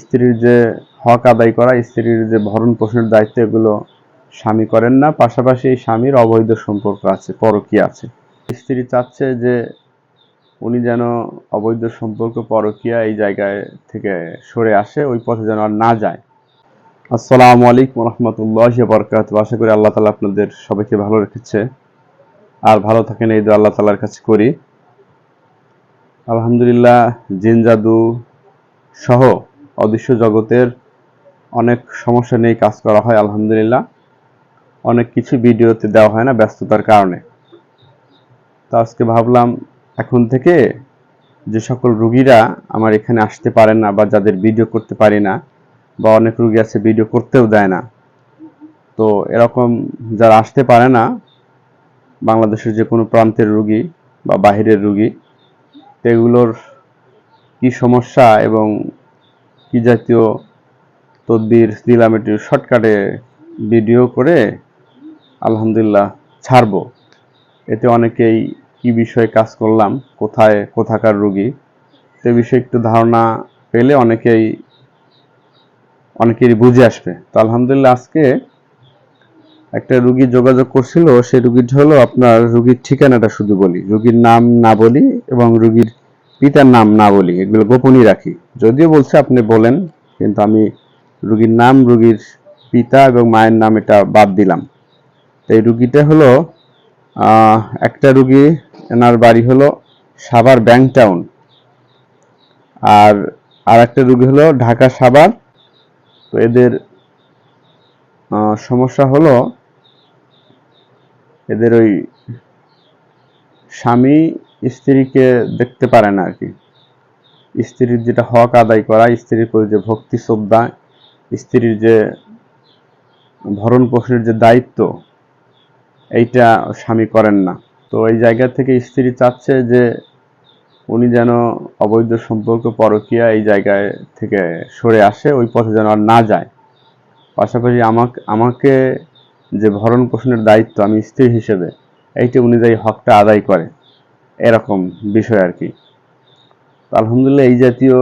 স্ত্রীর যে হক আদায় করা, স্ত্রীর যে ভরণ পোষণের দায়িত্ব, এগুলো স্বামী করেন না। পাশাপাশি এই স্বামীর অবৈধ সম্পর্ক আছে, পরকীয়া আছে। স্ত্রী চাচ্ছে যে উনি যেন অবৈধ সম্পর্ক, পরকীয়া এই জায়গায় থেকে সরে আসে, ওই পথে যেন আর না যায়। আসসালামু আলাইকুম রহমতুল্লাহি ওয়া বারাকাতুহু। আশা করি আল্লাহ তাআলা আপনাদের সবাইকে ভালো রেখেছে, আর ভালো থাকেন এই দোয়া আল্লাহ তাআলার কাছে করি। আলহামদুলিল্লাহ, জিন জাদু সহ অদৃশ্য জগতের অনেক সমস্যা নিয়ে কাজ করা হয়। আলহামদুলিল্লাহ, অনেক কিছু ভিডিওতে দেওয়া হয় না ব্যস্ততার কারণে। তো আজকে ভাবলাম এখন থেকে যে সকল রুগীরা আমার এখানে আসতে পারেন না, বা যাদের ভিডিও করতে পারি না, বা অনেক রুগী আছে ভিডিও করতেও দেয় না, তো এরকম যারা আসতে পারে না, বাংলাদেশের যে কোনো প্রান্তের রুগী বা বাহিরের রুগী, এগুলোর কি সমস্যা এবং কি জাতীয় তদবির দিলাম, একটু শর্টকাটে ভিডিও করে আলহামদুলিল্লাহ ছাড়বো। এতে অনেকেই কি বিষয়ে কাজ করলাম, কোথাকার রুগী, সে বিষয়ে একটু ধারণা পেলে অনেকেরই বুঝে আসবে। তো আলহামদুলিল্লাহ, আজকে একটা রুগী যোগাযোগ করছিল। সেই রুগীটা হলো, আপনার রুগীর ঠিকানাটা শুধু বলি, রুগীর নাম না বলি এবং রুগীর পিতার নাম না বলি, এগুলো গোপনই রাখি। যদিও বলছে আপনি বলেন, কিন্তু আমি রুগীর নাম, রুগীর পিতা এবং মায়ের নাম এটা বাদ দিলাম। এই রুগীটা হলো একটা রুগী, এনার বাড়ি হলো সাভার ব্যাংক টাউন, আর একটা রুগী হলো ঢাকা সাভার। তো এদের সমস্যা হলো, এদের ওই স্বামী স্ত্রীকে দেখতে পারে না আর কি। স্ত্রীর যেটা হক আদায় করা, স্ত্রীর প্রতি যে ভক্তি শ্রদ্ধা, স্ত্রীর যে ভরণ পোষণের যে দায়িত্ব, এইটা স্বামী করেন না। তো এই জায়গা থেকে স্ত্রী চাচ্ছে যে উনি যেন অবৈধ সম্পর্ক, পরকীয়া এই জায়গায় থেকে সরে আসে, ওই পথে যেন আর না যায়। পাশাপাশি আমাকে যে ভরণ পোষণের দায়িত্ব, আমি স্ত্রী হিসেবে, এইটা উনি যাই হকটা আদায় করে, এরকম বিষয় আর কি। আলহামদুলিল্লাহ, এই জাতীয়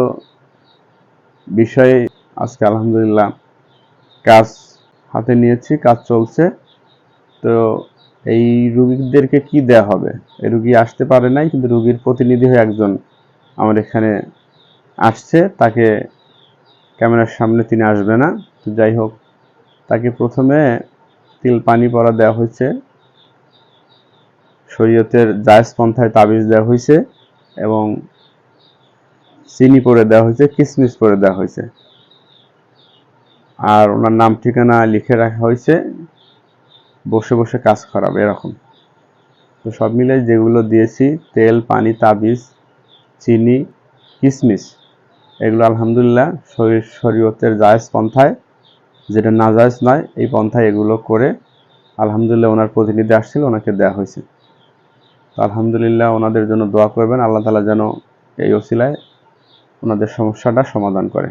বিষয়ে আজকে আলহামদুলিল্লাহ কাজ হাতে নিয়েছি, কাজ চলছে। তো এই রুগীদেরকে কি দেয়া হবে? এই রুগী আসতে পারে নাই, কিন্তু রুগীর প্রতিনিধি হয়ে একজন আমার এখানে আসছে। তাকে ক্যামেরার সামনে তিনি আসবে না, তো যাই হোক, তাকে প্রথমে তিল পানি পরা দেওয়া হয়েছে, শরীয়তের জায়েজ পন্থায় তাবিজ দেওয়া হয়েছে, এবং চিনি করে দেওয়া হয়েছে, কিশমিশ করে দেওয়া হয়েছে, আর ওনার নাম ঠিকানা লিখে রাখা হয়েছে, বসে বসে কাজ করাবে এরকম। তো সব মিলে যেগুলো দিয়েছি, তেল, পানি, তাবিজ, চিনি, কিশমিশ, এগুলো আলহামদুলিল্লাহ শরীয়তের জায়েজ পন্থায়, যেটা নাজায়েজ নয়, এই পন্থায় এগুলো করে আলহামদুলিল্লাহ ওনার প্রতিনিধি আসছিল, ওনাকে দেওয়া হয়েছে। তো আলহামদুলিল্লাহ, ওনাদের জন্য দোয়া করবেন, আল্লাহ তাআলা যেন এই ওসিলায় ওনাদের সমস্যাটা সমাধান করে।